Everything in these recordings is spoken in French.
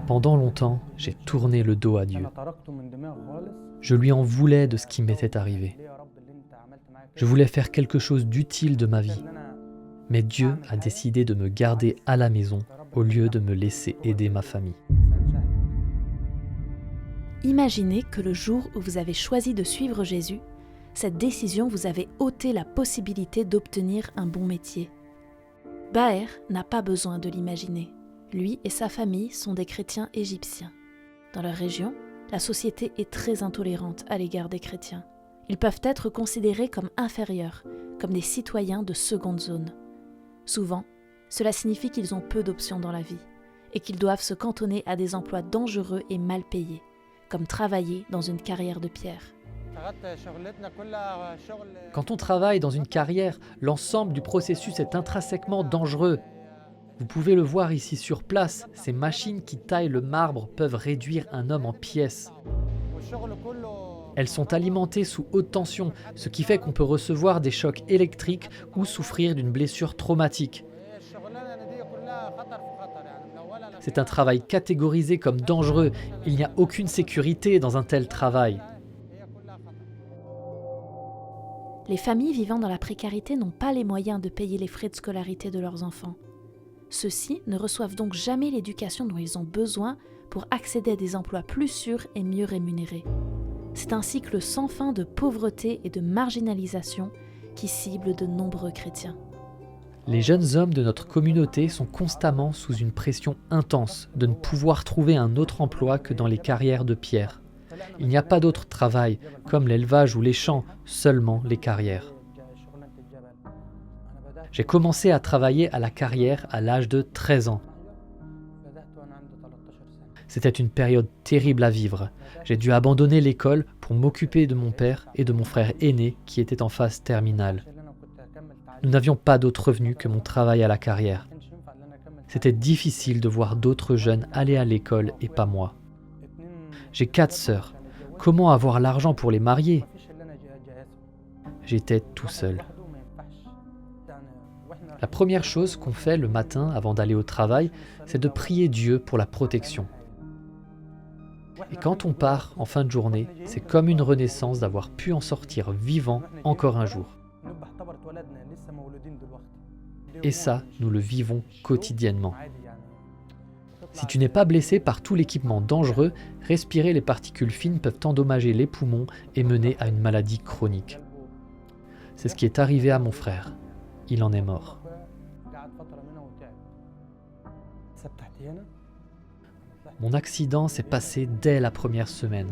Pendant longtemps, j'ai tourné le dos à Dieu. Je lui en voulais de ce qui m'était arrivé. Je voulais faire quelque chose d'utile de ma vie. Mais Dieu a décidé de me garder à la maison au lieu de me laisser aider ma famille. Imaginez que le jour où vous avez choisi de suivre Jésus, cette décision vous avait ôté la possibilité d'obtenir un bon métier. Baher n'a pas besoin de l'imaginer. Lui et sa famille sont des chrétiens égyptiens. Dans leur région, la société est très intolérante à l'égard des chrétiens. Ils peuvent être considérés comme inférieurs, comme des citoyens de seconde zone. Souvent, cela signifie qu'ils ont peu d'options dans la vie et qu'ils doivent se cantonner à des emplois dangereux et mal payés, comme travailler dans une carrière de pierre. Quand on travaille dans une carrière, l'ensemble du processus est intrinsèquement dangereux. Vous pouvez le voir ici sur place, ces machines qui taillent le marbre peuvent réduire un homme en pièces. Elles sont alimentées sous haute tension, ce qui fait qu'on peut recevoir des chocs électriques ou souffrir d'une blessure traumatique. C'est un travail catégorisé comme dangereux. Il n'y a aucune sécurité dans un tel travail. Les familles vivant dans la précarité n'ont pas les moyens de payer les frais de scolarité de leurs enfants. Ceux-ci ne reçoivent donc jamais l'éducation dont ils ont besoin pour accéder à des emplois plus sûrs et mieux rémunérés. C'est un cycle sans fin de pauvreté et de marginalisation qui cible de nombreux chrétiens. Les jeunes hommes de notre communauté sont constamment sous une pression intense de ne pouvoir trouver un autre emploi que dans les carrières de pierre. Il n'y a pas d'autre travail, comme l'élevage ou les champs, seulement les carrières. J'ai commencé à travailler à la carrière à l'âge de 13 ans. C'était une période terrible à vivre. J'ai dû abandonner l'école pour m'occuper de mon père et de mon frère aîné qui était en phase terminale. Nous n'avions pas d'autre revenu que mon travail à la carrière. C'était difficile de voir d'autres jeunes aller à l'école et pas moi. J'ai 4 sœurs. Comment avoir l'argent pour les marier? J'étais tout seul. La première chose qu'on fait le matin avant d'aller au travail, c'est de prier Dieu pour la protection. Et quand on part en fin de journée, c'est comme une renaissance d'avoir pu en sortir vivant encore un jour. Et ça, nous le vivons quotidiennement. Si tu n'es pas blessé par tout l'équipement dangereux, respirer les particules fines peuvent endommager les poumons et mener à une maladie chronique. C'est ce qui est arrivé à mon frère. Il en est mort. Mon accident s'est passé dès la première semaine.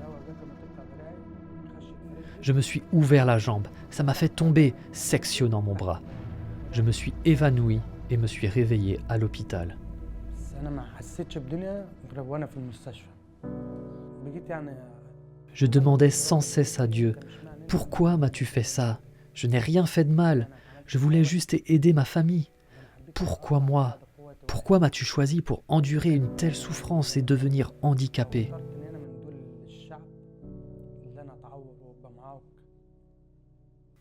Je me suis ouvert la jambe, ça m'a fait tomber, sectionnant mon bras. Je me suis évanoui et me suis réveillé à l'hôpital. Je demandais sans cesse à Dieu, « Pourquoi m'as-tu fait ça? Je n'ai rien fait de mal. Je voulais juste aider ma famille. Pourquoi moi? Pourquoi m'as-tu choisi pour endurer une telle souffrance et devenir handicapé ?»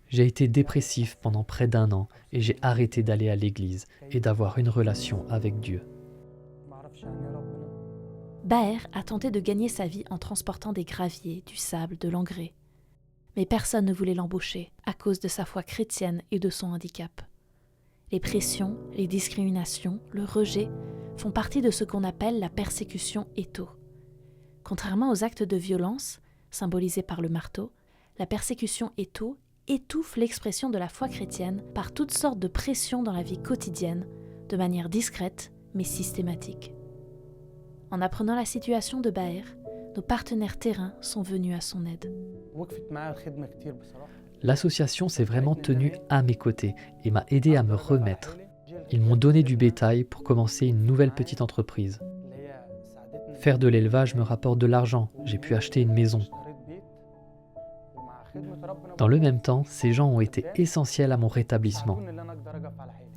J'ai été dépressif pendant près d'1 an et j'ai arrêté d'aller à l'église et d'avoir une relation avec Dieu. Baher a tenté de gagner sa vie en transportant des graviers, du sable, de l'engrais. Mais personne ne voulait l'embaucher à cause de sa foi chrétienne et de son handicap. Les pressions, les discriminations, le rejet font partie de ce qu'on appelle la persécution étau. Contrairement aux actes de violence, symbolisés par le marteau, la persécution étau étouffe l'expression de la foi chrétienne par toutes sortes de pressions dans la vie quotidienne, de manière discrète mais systématique. En apprenant la situation de Baher, nos partenaires terrains sont venus à son aide. L'association s'est vraiment tenue à mes côtés et m'a aidé à me remettre. Ils m'ont donné du bétail pour commencer une nouvelle petite entreprise. Faire de l'élevage me rapporte de l'argent, j'ai pu acheter une maison. Dans le même temps, ces gens ont été essentiels à mon rétablissement.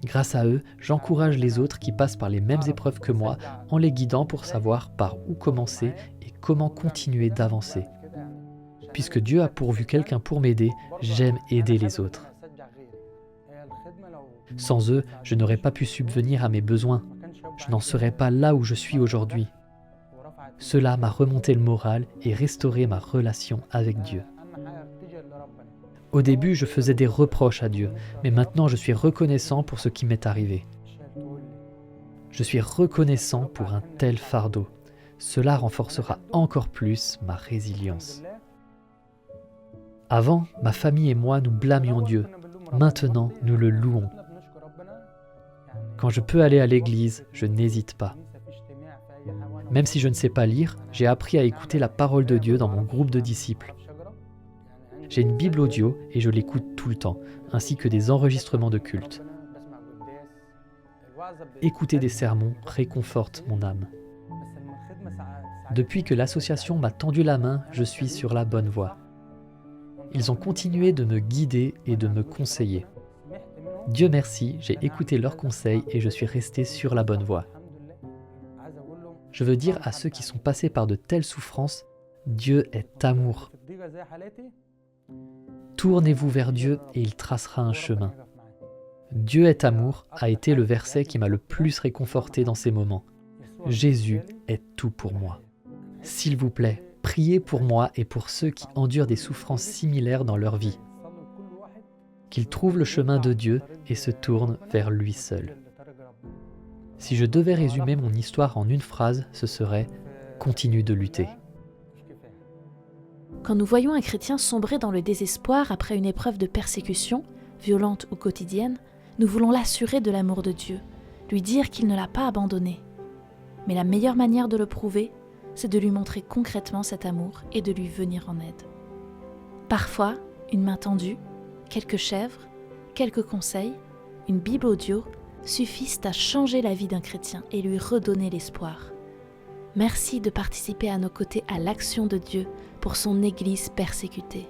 Grâce à eux, j'encourage les autres qui passent par les mêmes épreuves que moi en les guidant pour savoir par où commencer et comment continuer d'avancer. Puisque Dieu a pourvu quelqu'un pour m'aider, j'aime aider les autres. Sans eux, je n'aurais pas pu subvenir à mes besoins. je n'en serais pas là où je suis aujourd'hui. Cela m'a remonté le moral et restauré ma relation avec Dieu. Au début, je faisais des reproches à Dieu, mais maintenant je suis reconnaissant pour ce qui m'est arrivé. Je suis reconnaissant pour un tel fardeau. Cela renforcera encore plus ma résilience. Avant, ma famille et moi, nous blâmions Dieu. Maintenant, nous le louons. Quand je peux aller à l'église, je n'hésite pas. Même si je ne sais pas lire, j'ai appris à écouter la parole de Dieu dans mon groupe de disciples. J'ai une Bible audio et je l'écoute tout le temps, ainsi que des enregistrements de culte. Écouter des sermons réconforte mon âme. Depuis que l'association m'a tendu la main, je suis sur la bonne voie. Ils ont continué de me guider et de me conseiller. Dieu merci, j'ai écouté leurs conseils et je suis resté sur la bonne voie. Je veux dire à ceux qui sont passés par de telles souffrances, Dieu est amour. Tournez-vous vers Dieu et il tracera un chemin. Dieu est amour a été le verset qui m'a le plus réconforté dans ces moments. Jésus est tout pour moi. S'il vous plaît, priez pour moi et pour ceux qui endurent des souffrances similaires dans leur vie. Qu'ils trouvent le chemin de Dieu et se tournent vers lui seul. Si je devais résumer mon histoire en une phrase, ce serait « Continue de lutter ». Quand nous voyons un chrétien sombrer dans le désespoir après une épreuve de persécution, violente ou quotidienne, nous voulons l'assurer de l'amour de Dieu, lui dire qu'il ne l'a pas abandonné. Mais la meilleure manière de le prouver, c'est de lui montrer concrètement cet amour et de lui venir en aide. Parfois, une main tendue, quelques chèvres, quelques conseils, une Bible audio suffisent à changer la vie d'un chrétien et lui redonner l'espoir. Merci de participer à nos côtés à l'action de Dieu pour son Église persécutée.